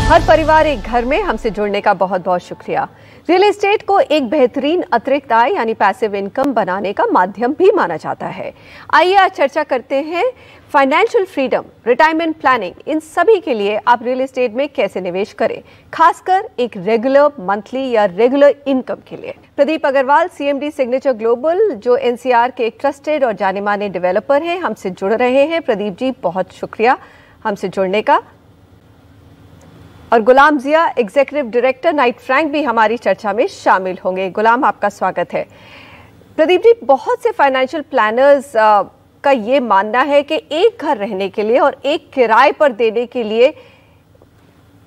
हर परिवार एक घर में हमसे जुड़ने का बहुत बहुत शुक्रिया। रियल एस्टेट को एक बेहतरीन अतिरिक्त आय यानी पैसिव इनकम बनाने का माध्यम भी माना जाता है। आइए आज चर्चा करते हैं फाइनेंशियल फ्रीडम, रिटायरमेंट प्लानिंग, इन सभी के लिए आप रियल एस्टेट में कैसे निवेश करें, खासकर एक रेगुलर मंथली या रेगुलर इनकम के लिए। Pradeep Agarwal, CMD Signature Global, जो एनसीआर के एक ट्रस्टेड और जाने माने डेवलपर हैं, हमसे जुड़ रहे हैं। प्रदीप जी, बहुत शुक्रिया हमसे जुड़ने का। और गुलाम जिया, एग्जीक्यूटिव डायरेक्टर नाइट फ्रैंक, भी हमारी चर्चा में शामिल होंगे। गुलाम, आपका स्वागत है। प्रदीप जी, बहुत से फाइनेंशियल प्लानर्स का ये मानना है कि एक घर रहने के लिए और एक किराए पर देने के लिए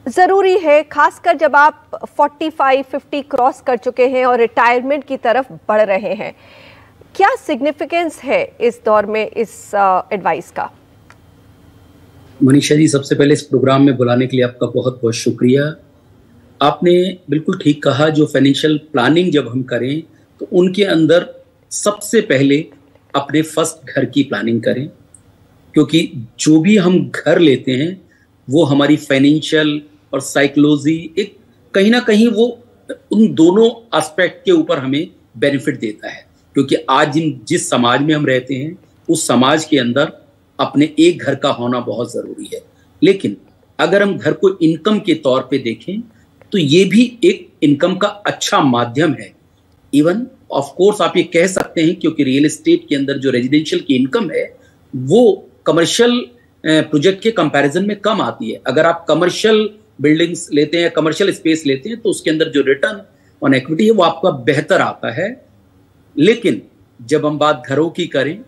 जरूरी है, खासकर जब आप 45-50 क्रॉस कर चुके हैं और रिटायरमेंट की तरफ बढ़ रहे हैं। क्या सिग्निफिकेंस है इस दौर में इस एडवाइस का? मनीषा जी, सबसे पहले इस प्रोग्राम में बुलाने के लिए आपका बहुत बहुत शुक्रिया। आपने बिल्कुल ठीक कहा, जो फाइनेंशियल प्लानिंग जब हम करें तो उनके अंदर सबसे पहले अपने फर्स्ट घर की प्लानिंग करें, क्योंकि जो भी हम घर लेते हैं वो हमारी फाइनेंशियल और साइकोलॉजी एक कहीं ना कहीं वो उन दोनों एस्पेक्ट के ऊपर हमें बेनिफिट देता है। क्योंकि आज जिस समाज में हम रहते हैं उस समाज के अंदर अपने एक घर का होना बहुत जरूरी है। लेकिन अगर हम घर को इनकम के तौर पे देखें तो ये भी एक इनकम का अच्छा माध्यम है। इवन ऑफ कोर्स आप ये कह सकते हैं, क्योंकि रियल एस्टेट के अंदर जो रेजिडेंशियल की इनकम है वो कमर्शियल प्रोजेक्ट के कंपैरिजन में कम आती है। अगर आप कमर्शियल बिल्डिंग्स लेते हैं, कमर्शियल स्पेस लेते हैं, तो उसके अंदर जो रिटर्न ऑन इक्विटी है वो आपका बेहतर आता है। लेकिन जब हम बात घरों की करें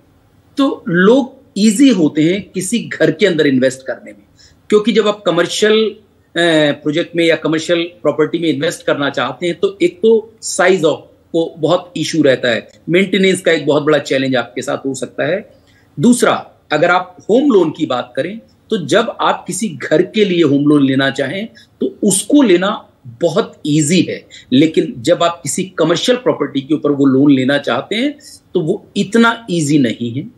तो लोग ईजी होते हैं किसी घर के अंदर इन्वेस्ट करने में, क्योंकि जब आप कमर्शियल प्रोजेक्ट में या कमर्शियल प्रॉपर्टी में इन्वेस्ट करना चाहते हैं तो एक तो साइज ऑफ को बहुत इशू रहता है, मेंटेनेंस का एक बहुत बड़ा चैलेंज आपके साथ हो सकता है। दूसरा, अगर आप होम लोन की बात करें तो जब आप किसी घर के लिए होम लोन लेना चाहें तो उसको लेना बहुत इजी है, लेकिन जब आप किसी कमर्शियल प्रॉपर्टी के ऊपर वो लोन लेना चाहते हैं तो वो इतना इजी नहीं है।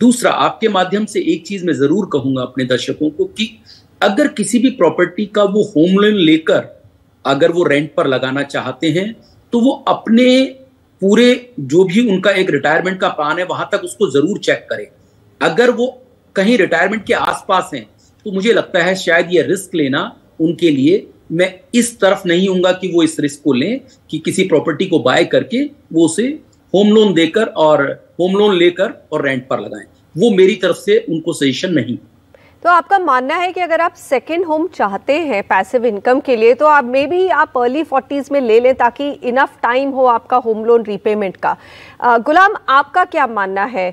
दूसरा, आपके माध्यम से एक चीज मैं जरूर कहूंगा अपने दर्शकों को कि अगर किसी भी प्रॉपर्टी का वो होम लोन लेकर अगर वो रेंट पर लगाना चाहते हैं तो वो अपने पूरे जो भी उनका एक रिटायरमेंट का प्लान है वहां तक उसको जरूर चेक करें। अगर वो कहीं रिटायरमेंट के आसपास हैं तो मुझे लगता है शायद ये रिस्क लेना उनके लिए, मैं इस तरफ नहीं हूंगा कि वो इस रिस्क को लें कि किसी प्रॉपर्टी को बाय करके वो उसे होम लोन देकर और होम लोन लेकर और रेंट पर लगाएं। वो मेरी तरफ से उनको सजेशन नहीं। तो आपका मानना है कि अगर आप सेकंड होम चाहते हैं पैसिव इनकम के लिए तो आप मे बी आप अर्ली 40s में ले लें ताकि इनफ टाइम हो आपका होम लोन रीपेमेंट का। गुलाम, आपका क्या मानना है?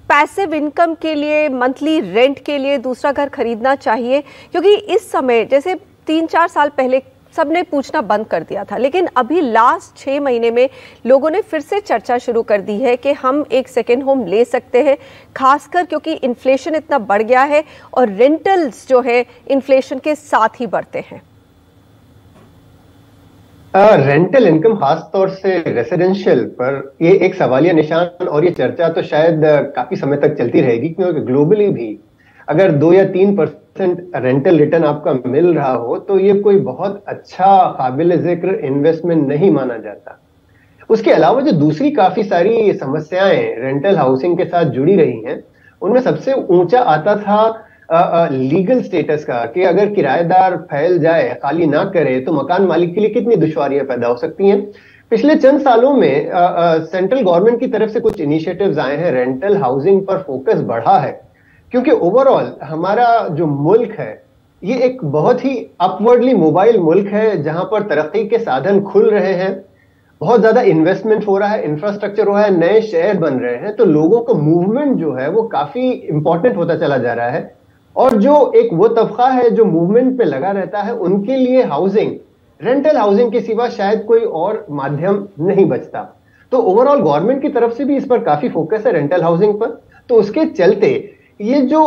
पैसिव इनकम के लिए, मंथली रेंट के लिए दूसरा घर खरीदना चाहिए? क्योंकि इस समय जैसे 3-4 साल पहले सबने पूछना बंद कर दिया था, लेकिन अभी लास्ट 6 महीने में लोगों ने फिर से चर्चा शुरू कर दी है कि हम एक सेकेंड होम ले सकते हैं, खासकर क्योंकि इन्फ्लेशन इतना बढ़ गया है और रेंटल्स जो है इन्फ्लेशन के साथ ही बढ़ते हैं। रेंटल इनकम खास तौर से रेसिडेंशियल पर ये एक सवालिया निशान, और ये चर्चा तो शायद काफी समय तक चलती रहेगी, क्योंकि ग्लोबली भी अगर 2 या 3% रेंटल रिटर्न आपका मिल रहा हो तो ये कोई बहुत अच्छा काबिल जिक्र इन्वेस्टमेंट नहीं माना जाता। उसके अलावा जो दूसरी काफी सारी समस्याएं रेंटल हाउसिंग के साथ जुड़ी रही हैं, उनमें सबसे ऊंचा आता था लीगल स्टेटस का, कि अगर किराएदार फैल जाए, खाली ना करे, तो मकान मालिक के लिए कितनी दुश्वारियां पैदा हो सकती हैं। पिछले चंद सालों में सेंट्रल गवर्नमेंट की तरफ से कुछ इनिशिएटिव्स आए हैं, रेंटल हाउसिंग पर फोकस बढ़ा है, क्योंकि ओवरऑल हमारा जो मुल्क है ये एक बहुत ही अपवर्डली मोबाइल मुल्क है, जहां पर तरक्की के साधन खुल रहे हैं, बहुत ज्यादा इन्वेस्टमेंट हो रहा है, इंफ्रास्ट्रक्चर हो रहा है, नए शहर बन रहे हैं, तो लोगों का मूवमेंट जो है वो काफी इंपॉर्टेंट होता चला जा रहा है। और जो एक वो तबका है जो मूवमेंट पे लगा रहता है, उनके लिए हाउसिंग, रेंटल हाउसिंग के सिवा शायद कोई और माध्यम नहीं बचता। तो ओवरऑल गवर्नमेंट की तरफ से भी इस पर काफी फोकस है रेंटल हाउसिंग पर। तो उसके चलते ये जो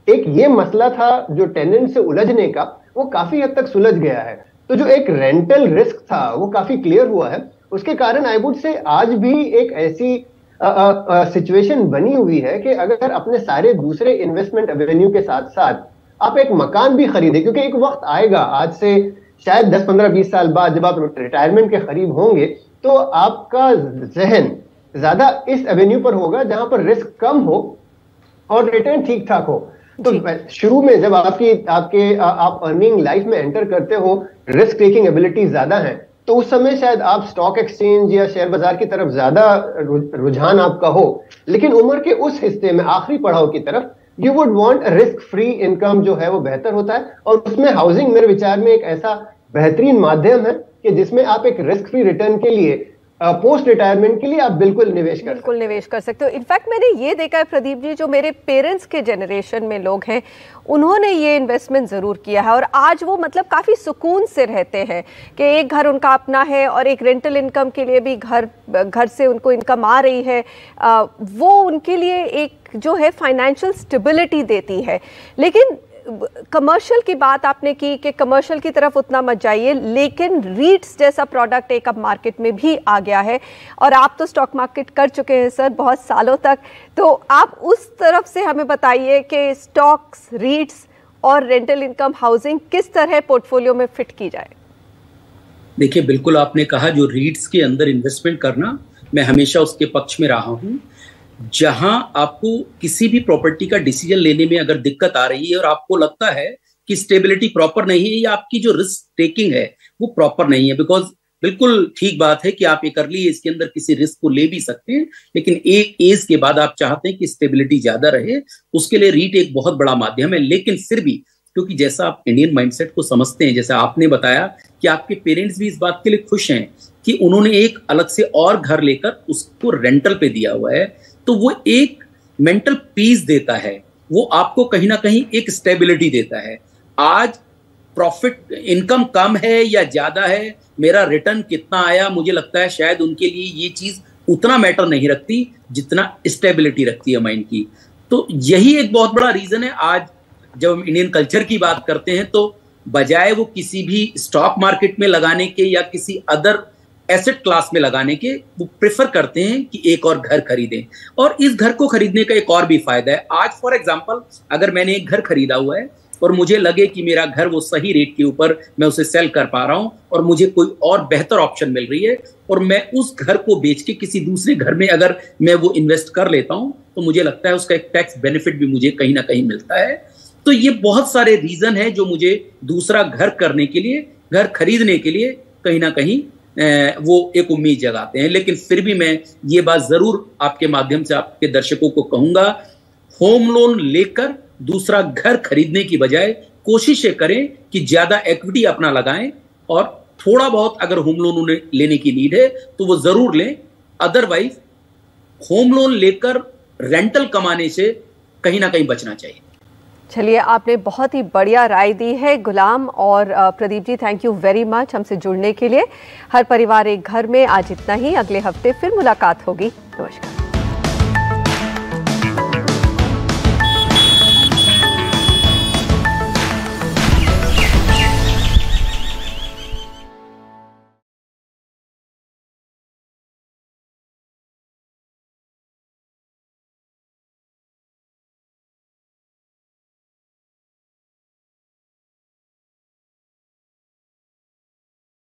एक ये मसला था जो टेनेंट से उलझने का, वो काफी हद तक सुलझ गया है। तो जो एक रेंटल रिस्क था वो काफी क्लियर हुआ है। उसके कारण आई वुड से आज भी एक ऐसी सिचुएशन बनी हुई है कि अगर अपने सारे दूसरे इन्वेस्टमेंट एवेन्यू के साथ साथ आप एक मकान भी खरीदें, क्योंकि एक वक्त आएगा आज से शायद 10, 15, 20 साल बाद जब आप रिटायरमेंट के करीब होंगे तो आपका जहन ज्यादा इस एवेन्यू पर होगा जहां पर रिस्क कम हो और रिटर्न ठीक ठाक हो। तो शुरू में जब आप अर्निंग लाइफ में एंटर करते हो, रिस्क टेकिंग एबिलिटी ज्यादा है, तो उस समय शायद आप स्टॉक एक्सचेंज या शेयर बाजार की तरफ ज्यादा रुझान आपका हो, लेकिन उम्र के उस हिस्से में आखिरी पड़ाव की तरफ you would want risk free income जो है वो बेहतर होता है। और उसमें हाउसिंग मेरे विचार में एक ऐसा बेहतरीन माध्यम है कि जिसमें आप एक रिस्क फ्री रिटर्न के लिए पोस्ट रिटायरमेंट के लिए आप बिल्कुल निवेश कर सकते हो। इनफैक्ट मैंने ये देखा है प्रदीप जी, जो मेरे पेरेंट्स के जनरेशन में लोग हैं उन्होंने ये इन्वेस्टमेंट ज़रूर किया है और आज वो मतलब काफ़ी सुकून से रहते हैं कि एक घर उनका अपना है और एक रेंटल इनकम के लिए भी घर से उनको इनकम आ रही है। वो उनके लिए एक जो है फाइनेंशियल स्टेबिलिटी देती है। लेकिन कमर्शियल की बात आपने की कि कमर्शियल की तरफ उतना मत जाइए, लेकिन रीट्स जैसा प्रोडक्ट एक अब मार्केट में भी आ गया है और आप तो स्टॉक मार्केट कर चुके हैं सर बहुत सालों तक, तो आप उस तरफ से हमें बताइए कि स्टॉक्स, रीट्स और रेंटल इनकम हाउसिंग किस तरह पोर्टफोलियो में फिट की जाए। देखिए, बिल्कुल आपने कहा, जो रीट्स के अंदर इन्वेस्टमेंट करना, मैं हमेशा उसके पक्ष में रहा हूं। जहां आपको किसी भी प्रॉपर्टी का डिसीजन लेने में अगर दिक्कत आ रही है और आपको लगता है कि स्टेबिलिटी प्रॉपर नहीं है या आपकी जो रिस्क टेकिंग है वो प्रॉपर नहीं है, बिकॉज बिल्कुल ठीक बात है कि आप एक अर्ली एज के अंदर किसी रिस्क को ले भी सकते हैं, लेकिन एक एज के बाद आप चाहते हैं कि स्टेबिलिटी ज्यादा रहे, उसके लिए रीट एक बहुत बड़ा माध्यम है। लेकिन फिर भी, क्योंकि जैसा आप इंडियन माइंडसेट को समझते हैं, जैसा आपने बताया कि आपके पेरेंट्स भी इस बात के लिए खुश हैं कि उन्होंने एक अलग से और घर लेकर उसको रेंटल पे दिया हुआ है, तो वो एक मेंटल पीस देता है, वो आपको कहीं ना कहीं एक स्टेबिलिटी देता है। आज प्रॉफिट इनकम कम है या ज्यादा है, मेरा रिटर्न कितना आया, मुझे लगता है शायद उनके लिए ये चीज उतना मैटर नहीं रखती जितना स्टेबिलिटी रखती है माइंड की। तो यही एक बहुत बड़ा रीजन है। आज जब हम इंडियन कल्चर की बात करते हैं तो बजाय वो किसी भी स्टॉक मार्केट में लगाने के या किसी अदर एसेट क्लास में लगाने के, वो प्रेफर करते हैं कि एक और घर खरीदें। और इस घर को खरीदने का एक और भी फायदा है। आज फॉर एग्जांपल, अगर मैंने एक घर खरीदा हुआ है और मुझे लगे कि मेरा घर वो सही रेट के ऊपर मैं उसे सेल कर पा रहा हूं और मुझे कोई और बेहतर ऑप्शन मिल रही है और मैं उस घर को बेच के किसी दूसरे घर में अगर मैं वो इन्वेस्ट कर लेता हूं, तो मुझे लगता है उसका एक टैक्स बेनिफिट भी मुझे कहीं ना कहीं मिलता है। तो ये बहुत सारे रीजन है जो मुझे दूसरा घर करने के लिए, घर खरीदने के लिए कहीं ना कहीं वो एक उम्मीद जगाते हैं। लेकिन फिर भी मैं ये बात जरूर आपके माध्यम से आपके दर्शकों को कहूंगा, होम लोन लेकर दूसरा घर खरीदने की बजाय कोशिश करें कि ज्यादा इक्विटी अपना लगाएं और थोड़ा बहुत अगर होम लोन उन्हें लेने की नीड है तो वो जरूर लें। अदरवाइज होम लोन लेकर रेंटल कमाने से कहीं ना कहीं बचना चाहिए। चलिए, आपने बहुत ही बढ़िया राय दी है गुलाम और Pradeep ji, thank you very much हमसे जुड़ने के लिए। हर परिवार एक घर में आज इतना ही, अगले हफ्ते फिर मुलाकात होगी। नमस्कार।